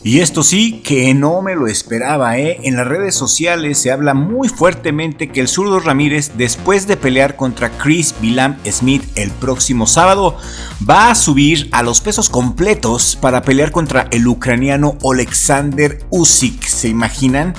Y esto sí que no me lo esperaba, ¿eh? En las redes sociales se habla muy fuertemente que el zurdo Ramírez, después de pelear contra Chris Billam Smith el próximo sábado, va a subir a los pesos completos para pelear contra el ucraniano Oleksandr Usyk. ¿Se imaginan?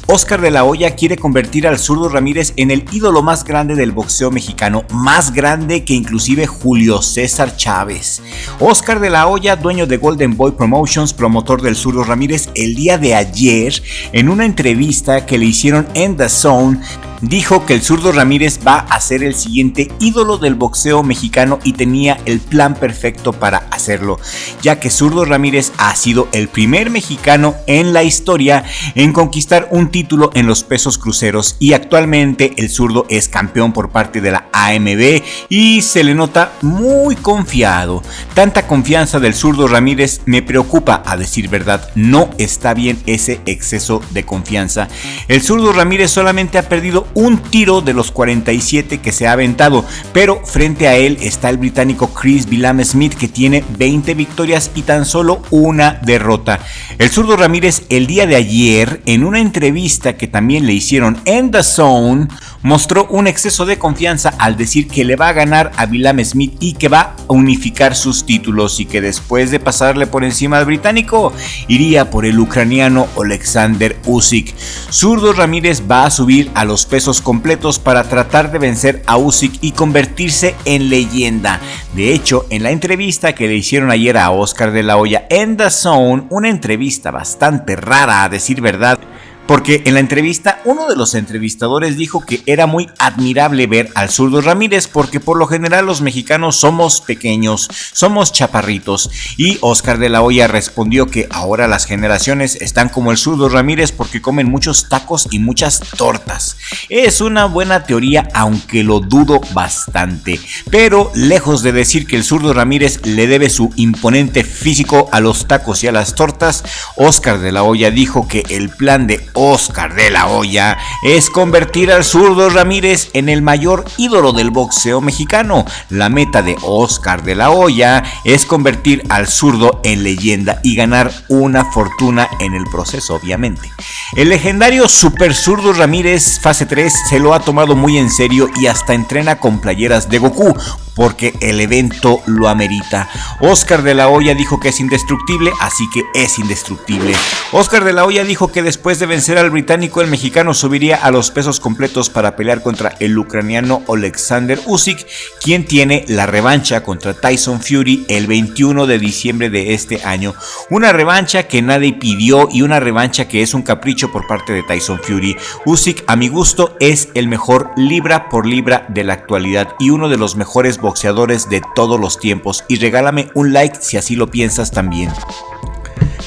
Oscar de la Hoya quiere convertir al zurdo Ramírez en el ídolo más grande del boxeo mexicano, más grande que inclusive Julio César Chávez. Oscar de la Hoya, dueño de Golden Boy Promotions, promotor del zurdo Ramírez, el día de ayer, en una entrevista que le hicieron en The Zone, dijo que el zurdo Ramírez va a ser el siguiente ídolo del boxeo mexicano y tenía el plan perfecto para hacerlo, ya que zurdo Ramírez ha sido el primer mexicano en la historia en conquistar un título en los pesos cruceros y actualmente el zurdo es campeón por parte de la AMB y se le nota muy confiado. Tanta confianza del zurdo Ramírez me preocupa, a decir verdad. No está bien ese exceso de confianza. El zurdo Ramírez solamente ha perdido un tiro de los 47 que se ha aventado, pero frente a él está el británico Chris Billam Smith, que tiene 20 victorias y tan solo una derrota. El zurdo Ramírez el día de ayer, en una entrevista que también le hicieron en The Zone, mostró un exceso de confianza al decir que le va a ganar a Billam Smith y que va a unificar sus títulos y que después de pasarle por encima al británico iría por el ucraniano Oleksandr Usyk. Zurdo Ramírez va a subir a los pesos completos para tratar de vencer a Usyk y convertirse en leyenda. De hecho, en la entrevista que le hicieron ayer a Oscar de la Hoya en The Zone, una entrevista bastante rara a decir verdad, porque en la entrevista uno de los entrevistadores dijo que era muy admirable ver al zurdo Ramírez porque por lo general los mexicanos somos pequeños, somos chaparritos, y Oscar de la Hoya respondió que ahora las generaciones están como el zurdo Ramírez porque comen muchos tacos y muchas tortas. Es una buena teoría, aunque lo dudo bastante, pero lejos de decir que el zurdo Ramírez le debe su imponente físico a los tacos y a las tortas, Oscar de la Hoya dijo que el plan de Oscar de la Hoya es convertir al zurdo Ramírez en el mayor ídolo del boxeo mexicano. La meta de Oscar de la Hoya es convertir al zurdo en leyenda y ganar una fortuna en el proceso, obviamente. El legendario super zurdo Ramírez fase 3 se lo ha tomado muy en serio y hasta entrena con playeras de Goku, porque el evento lo amerita. Oscar de la Hoya dijo que es indestructible, así que es indestructible. Oscar de la Hoya dijo que después de vencer al británico, el mexicano subiría a los pesos completos para pelear contra el ucraniano Oleksandr Usyk, quien tiene la revancha contra Tyson Fury el 21 de diciembre de este año. Una revancha que nadie pidió y una revancha que es un capricho por parte de Tyson Fury. Usyk, a mi gusto, es el mejor libra por libra de la actualidad y uno de los mejores boxeadores de todos los tiempos, y regálame un like si así lo piensas también.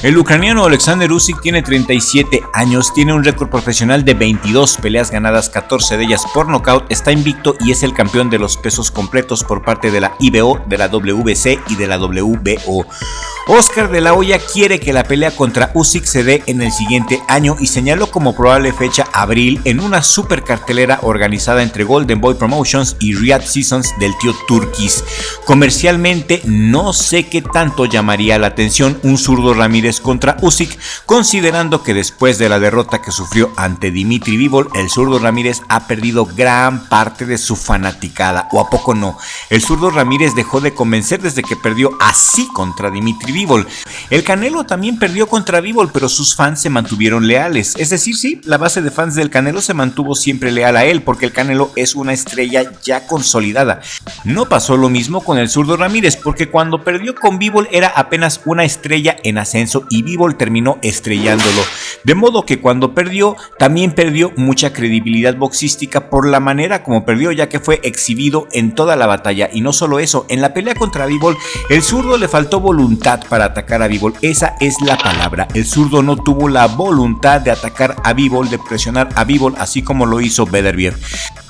El ucraniano Oleksandr Usyk tiene 37 años, tiene un récord profesional de 22 peleas ganadas, 14 de ellas por nocaut, está invicto y es el campeón de los pesos completos por parte de la IBO, de la WBC y de la WBO. Oscar de la Hoya quiere que la pelea contra Usyk se dé en el siguiente año y señaló como probable fecha abril en una super cartelera organizada entre Golden Boy Promotions y Riyadh Seasons del tío Turquís. Comercialmente no sé qué tanto llamaría la atención un zurdo Ramírez contra Usyk, considerando que después de la derrota que sufrió ante Dimitri Bivol, el zurdo Ramírez ha perdido gran parte de su fanaticada, ¿o a poco no? El zurdo Ramírez dejó de convencer desde que perdió así contra Dimitri Bivol. El Canelo también perdió contra Bivol, pero sus fans se mantuvieron leales, es decir, sí, la base de fans del Canelo se mantuvo siempre leal a él, porque el Canelo es una estrella ya consolidada. No pasó lo mismo con el zurdo Ramírez, porque cuando perdió con Bivol era apenas una estrella en ascenso y Bivol terminó estrellándolo, de modo que cuando perdió también perdió mucha credibilidad boxística por la manera como perdió, ya que fue exhibido en toda la batalla. Y no solo eso, en la pelea contra Bivol el zurdo le faltó voluntad para atacar a Bivol, esa es la palabra. El zurdo no tuvo la voluntad de atacar a Bivol, de presionar a Bivol así como lo hizo Beterbiev.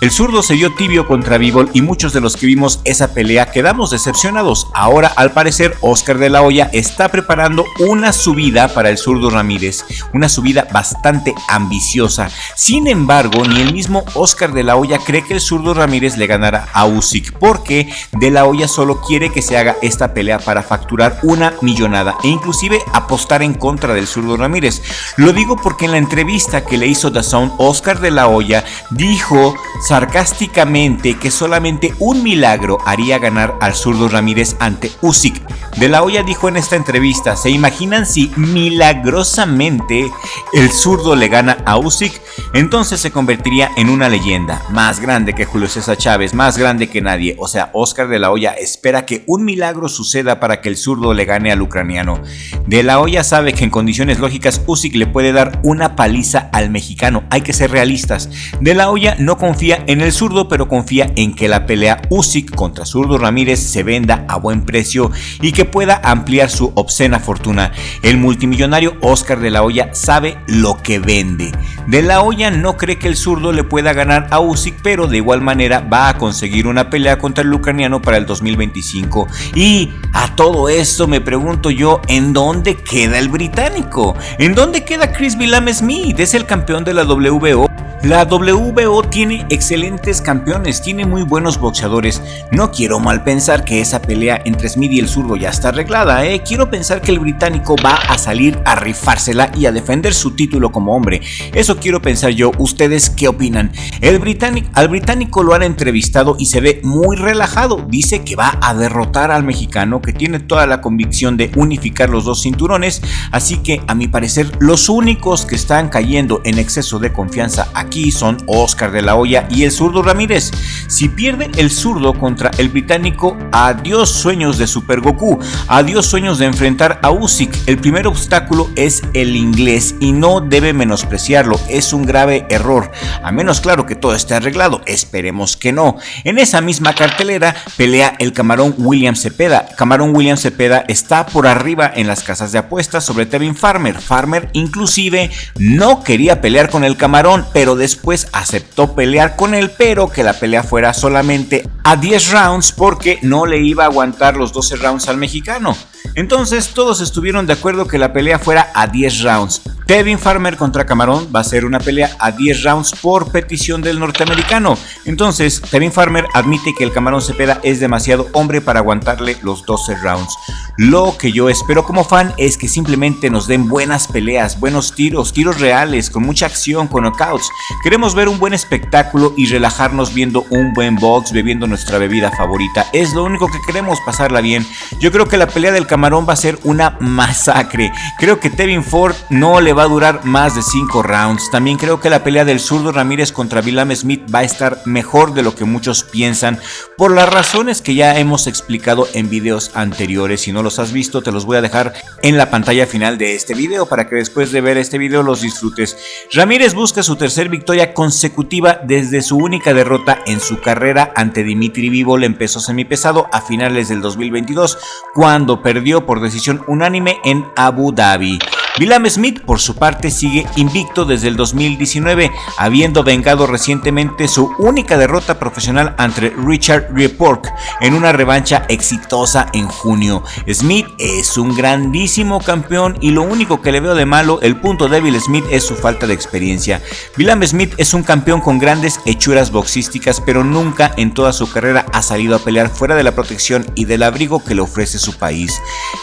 El zurdo se vio tibio contra Bivol y muchos de los que vimos esa pelea quedamos decepcionados. Ahora, al parecer, Oscar de la Hoya está preparando una subida para el zurdo Ramírez, una subida bastante ambiciosa. Sin embargo, ni el mismo Oscar de la Hoya cree que el zurdo Ramírez le ganará a Usyk, porque de la Hoya solo quiere que se haga esta pelea para facturar una millonada e inclusive apostar en contra del zurdo Ramírez. Lo digo porque en la entrevista que le hizo DAZN, Oscar de la Hoya dijo sarcásticamente que solamente un milagro haría ganar al zurdo Ramírez ante Usyk. De la Hoya dijo en esta entrevista: ¿se imaginan si milagrosamente el zurdo le gana a Usyk? Entonces se convertiría en una leyenda, más grande que Julio César Chávez, más grande que nadie. O sea, Oscar de la Hoya espera que un milagro suceda para que el zurdo le gane al ucraniano. De la Hoya sabe que en condiciones lógicas Usyk le puede dar una paliza al mexicano. Hay que ser realistas. De la Hoya no confía en el zurdo, pero confía en que la pelea Usyk contra zurdo Ramírez se venda a buen precio y que pueda ampliar su obscena fortuna. El multimillonario Oscar de la Hoya sabe lo que vende. De la Hoya no cree que el zurdo le pueda ganar a Usyk, pero de igual manera va a conseguir una pelea contra el ucraniano para el 2025. Y a todo esto me pregunto yo, ¿en dónde queda el británico? ¿En dónde queda Chris Billam-Smith? Es el campeón de la WBO. La WBO tiene excelentes campeones, tiene muy buenos boxeadores. No quiero mal pensar que esa pelea entre Smith y el zurdo ya está arreglada, Quiero pensar que el británico va a salir a rifársela y a defender su título como hombre. Eso quiero pensar yo. ¿Ustedes qué opinan? Al británico lo han entrevistado y se ve muy relajado. Dice que va a derrotar al mexicano, que tiene toda la convicción de unificar los dos cinturones. Así que, a mi parecer, los únicos que están cayendo en exceso de confianza aquí son Oscar de la Hoya y el zurdo Ramírez. Si pierde el zurdo contra el británico, adiós sueños de Super Goku, adiós sueños de enfrentar a Usyk. El primer obstáculo es el inglés y no debe menospreciarlo, es un grave error, a menos claro que todo esté arreglado, esperemos que no. En esa misma cartelera pelea el camarón William Zepeda. Camarón William Zepeda está por arriba en las casas de apuestas sobre Tevin Farmer. Farmer inclusive no quería pelear con el camarón, pero después aceptó pelear con él, pero que la pelea fuera solamente a 10 rounds porque no le iba a aguantar los 12 rounds al mexicano. Entonces todos estuvieron de acuerdo que la pelea fuera a 10 rounds. Tevin Farmer contra Camarón va a ser una pelea a 10 rounds por petición del norteamericano. Entonces Tevin Farmer admite que el Camarón Zepeda es demasiado hombre para aguantarle los 12 rounds. Lo que yo espero como fan es que simplemente nos den buenas peleas, buenos tiros reales, con mucha acción, con knockouts. Queremos ver un buen espectáculo y relajarnos viendo un buen box, bebiendo nuestra bebida favorita. Es lo único que queremos, pasarla bien. Yo creo que la pelea del Camarón va a ser una masacre. Creo que Tevin Ford no le va a durar más de 5 rounds. También creo que la pelea del zurdo Ramírez contra Billam-Smith va a estar mejor de lo que muchos piensan, por las razones que ya hemos explicado en videos anteriores. Si no los has visto, te los voy a dejar en la pantalla final de este video para que después de ver este video los disfrutes. Ramírez busca su tercer victoria consecutiva desde su única derrota en su carrera ante Dimitri Bivol en peso semipesado a finales del 2022, cuando perdió por decisión unánime en Abu Dhabi. Billam-Smith, por su parte, sigue invicto desde el 2019, habiendo vengado recientemente su única derrota profesional ante Richard Rieppork en una revancha exitosa en junio. Smith es un grandísimo campeón y lo único que le veo de malo, el punto débil de Smith, es su falta de experiencia. Billam-Smith es un campeón con grandes hechuras boxísticas, pero nunca en toda su carrera ha salido a pelear fuera de la protección y del abrigo que le ofrece su país.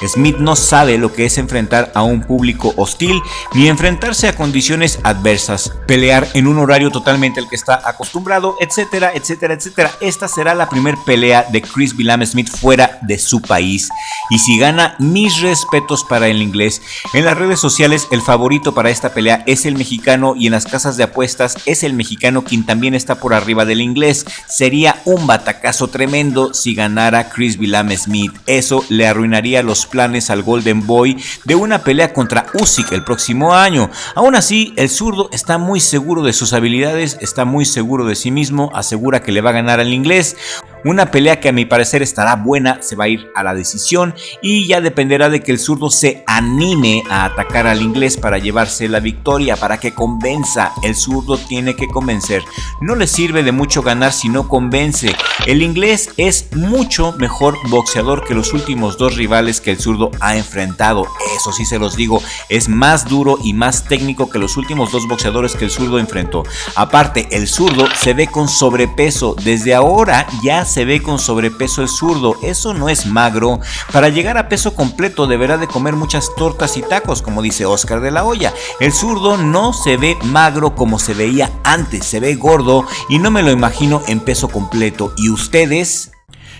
Smith no sabe lo que es enfrentar a un público hostil ni enfrentarse a condiciones adversas, pelear en un horario totalmente al que está acostumbrado, etcétera, etcétera, etcétera. Esta será la primer pelea de Chris Billam-Smith fuera de su país, y si gana, mis respetos para el inglés. En las redes sociales el favorito para esta pelea es el mexicano, y en las casas de apuestas es el mexicano quien también está por arriba del inglés. Sería un batacazo tremendo si ganara Chris Billam-Smith. Eso le arruinaría los planes al Golden Boy de una pelea contra Usyk el próximo año. Aún así, el zurdo está muy seguro de sus habilidades, está muy seguro de sí mismo, asegura que le va a ganar al inglés. Una pelea que a mi parecer estará buena, se va a ir a la decisión y ya dependerá de que el zurdo se anime a atacar al inglés para llevarse la victoria, para que convenza. El zurdo tiene que convencer. No le sirve de mucho ganar si no convence. El inglés es mucho mejor boxeador que los últimos dos rivales que el zurdo ha enfrentado. Eso sí se los digo, es más duro y más técnico que los últimos dos boxeadores que el zurdo enfrentó. Aparte, el zurdo se ve con sobrepeso. Desde ahora ya se ve con sobrepeso el zurdo. Eso no es magro. Para llegar a peso completo deberá de comer muchas tortas y tacos, como dice Oscar de la Hoya. El zurdo no se ve magro como se veía antes, se ve gordo y no me lo imagino en peso completo. ¿Y ustedes?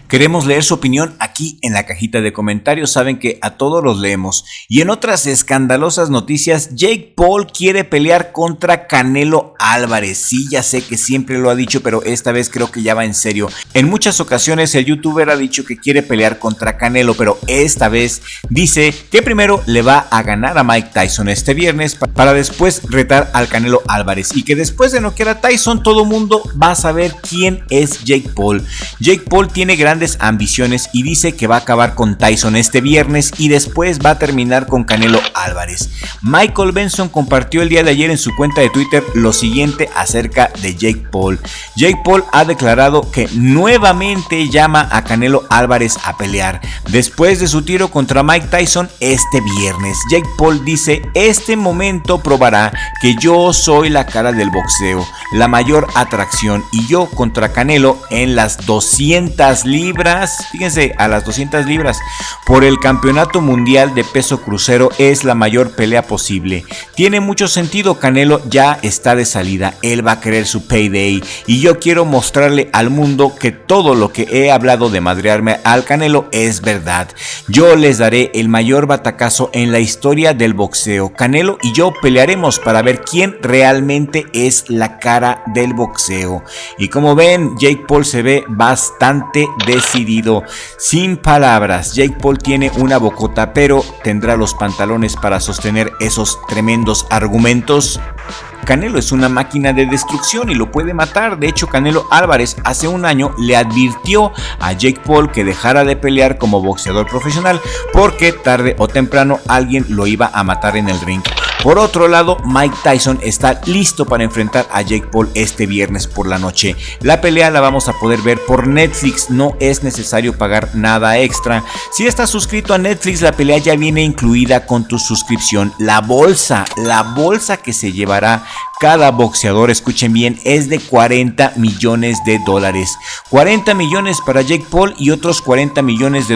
Queremos leer su opinión aquí en la cajita de comentarios, saben que a todos los leemos. Y en otras escandalosas noticias, Jake Paul quiere pelear contra Canelo Álvarez. Sí, ya sé que siempre lo ha dicho, pero esta vez creo que ya va en serio. En muchas ocasiones el youtuber ha dicho que quiere pelear contra Canelo, pero esta vez dice que primero le va a ganar a Mike Tyson este viernes para después retar al Canelo Álvarez. Y que después de noquear a Tyson, todo mundo va a saber quién es Jake Paul. Jake Paul tiene grandes ambiciones y dice que va a acabar con Tyson este viernes y después va a terminar con Canelo Álvarez. Michael Benson compartió el día de ayer en su cuenta de Twitter lo siguiente acerca de Jake Paul. Jake Paul ha declarado que nuevamente llama a Canelo Álvarez a pelear después de su tiro contra Mike Tyson este viernes. Jake Paul dice: este momento probará que yo soy la cara del boxeo, la mayor atracción, y yo contra Canelo en las 200 libras, fíjense, a las 200 libras por el campeonato mundial de peso crucero es la mayor pelea posible. Tiene mucho sentido, Canelo ya está de salida, él va a querer su payday y yo quiero mostrarle al mundo que todo lo que he hablado de madrearme al Canelo es verdad. Yo les daré el mayor batacazo en la historia del boxeo. Canelo y yo pelearemos para ver quién realmente es la cara del boxeo. Y como ven, Jake Paul se ve bastante decidido. Sin palabras, Jake Paul tiene una bocota, pero ¿tendrá los pantalones para sostener esos tremendos argumentos? Canelo es una máquina de destrucción y lo puede matar. De hecho, Canelo Álvarez hace un año le advirtió a Jake Paul que dejara de pelear como boxeador profesional porque tarde o temprano alguien lo iba a matar en el ring. Por otro lado, Mike Tyson está listo para enfrentar a Jake Paul este viernes por la noche. La pelea la vamos a poder ver por Netflix, no es necesario pagar nada extra. Si estás suscrito a Netflix, la pelea ya viene incluida con tu suscripción. La bolsa que se llevará cada boxeador, escuchen bien, es de $40 millones. 40 millones para Jake Paul y otros $40 millones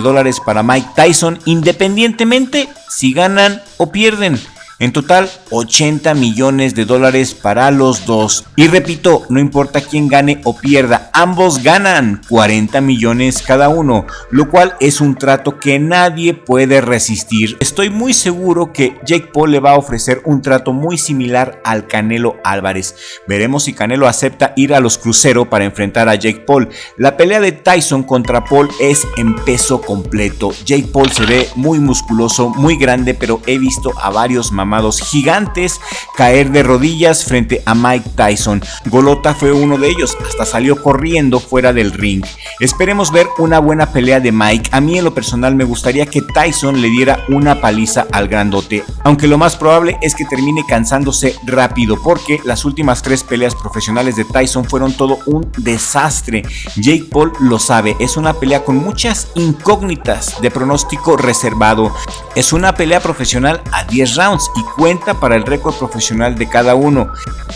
para Mike Tyson, independientemente si ganan o pierden. En total, $80 millones para los dos. Y repito, no importa quién gane o pierda, ambos ganan 40 millones cada uno, lo cual es un trato que nadie puede resistir. Estoy muy seguro que Jake Paul le va a ofrecer un trato muy similar al Canelo Álvarez. Veremos si Canelo acepta ir a los cruceros para enfrentar a Jake Paul. La pelea de Tyson contra Paul es en peso completo. Jake Paul se ve muy musculoso, muy grande, pero he visto a varios mamados gigantes caer de rodillas frente a Mike Tyson. Golota fue uno de ellos, hasta salió corriendo fuera del ring. Esperemos ver una buena pelea de Mike. A mí en lo personal me gustaría que Tyson le diera una paliza al grandote, aunque lo más probable es que termine cansándose rápido porque las últimas 3 peleas profesionales de Tyson fueron todo un desastre. Jake Paul lo sabe, es una pelea con muchas incógnitas de pronóstico reservado. Es una pelea profesional a 10 rounds y cuenta para el récord profesional de cada uno.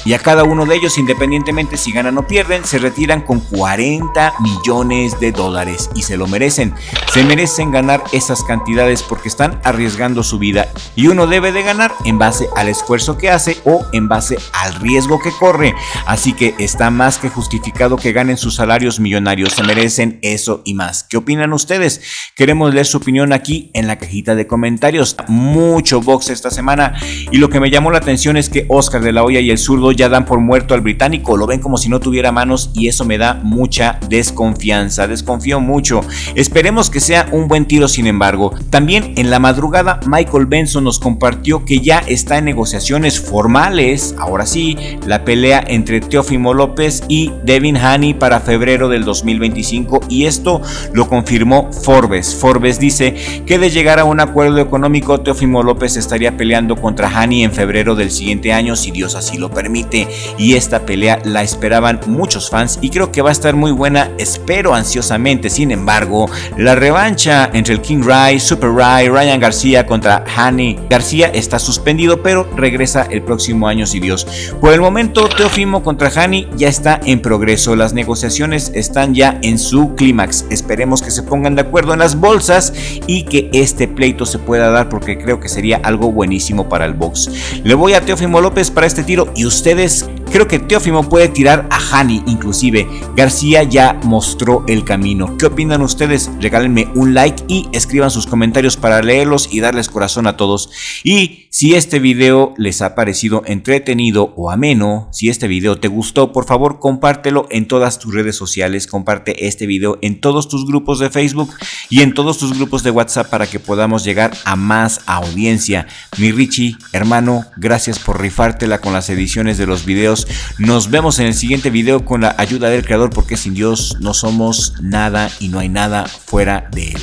Y a cada uno de ellos, independientemente si ganan o pierden, se retiran con $40 millones y se lo merecen. Se merecen ganar esas cantidades porque están arriesgando su vida y uno debe de ganar en base al esfuerzo que hace o en base al riesgo que corre. Así que está más que justificado que ganen sus salarios millonarios. Se merecen eso y más. ¿Qué opinan ustedes? Queremos leer su opinión aquí en la cajita de comentarios. Mucho box esta semana. semana, y lo que me llamó la atención es que Oscar de la Hoya y el zurdo ya dan por muerto al británico, lo ven como si no tuviera manos y eso me da mucha desconfianza, desconfío mucho. Esperemos que sea un buen tiro, sin embargo. También en la madrugada Michael Benson nos compartió que ya está en negociaciones formales, ahora sí, la pelea entre Teófimo López y Devin Haney para febrero del 2025, y esto lo confirmó Forbes. Forbes dice que de llegar a un acuerdo económico, Teófimo López estaría peleando contra Haney en febrero del siguiente año, si Dios así lo permite, y esta pelea la esperaban muchos fans y creo que va a estar muy buena, espero ansiosamente. Sin embargo, la revancha entre el King Rai, Super Rai, Ryan García contra Haney, García está suspendido pero regresa el próximo año si Dios. Por el momento, Teófimo contra Haney ya está en progreso, las negociaciones están ya en su clímax, esperemos que se pongan de acuerdo en las bolsas y que este pleito se pueda dar porque creo que sería algo buenísimo para el box. Le voy a Teófimo López para este tiro, y ustedes. Creo que Teófimo puede tirar a Haney, inclusive García ya mostró el camino. ¿Qué opinan ustedes? Regálenme un like y escriban sus comentarios para leerlos y darles corazón a todos. Y si este video les ha parecido entretenido o ameno, si este video te gustó, por favor compártelo en todas tus redes sociales, comparte este video en todos tus grupos de Facebook y en todos tus grupos de WhatsApp para que podamos llegar a más audiencia. Mi Richie, hermano, gracias por rifártela con las ediciones de los videos. Nos vemos en el siguiente video con la ayuda del creador, porque sin Dios no somos nada y no hay nada fuera de él.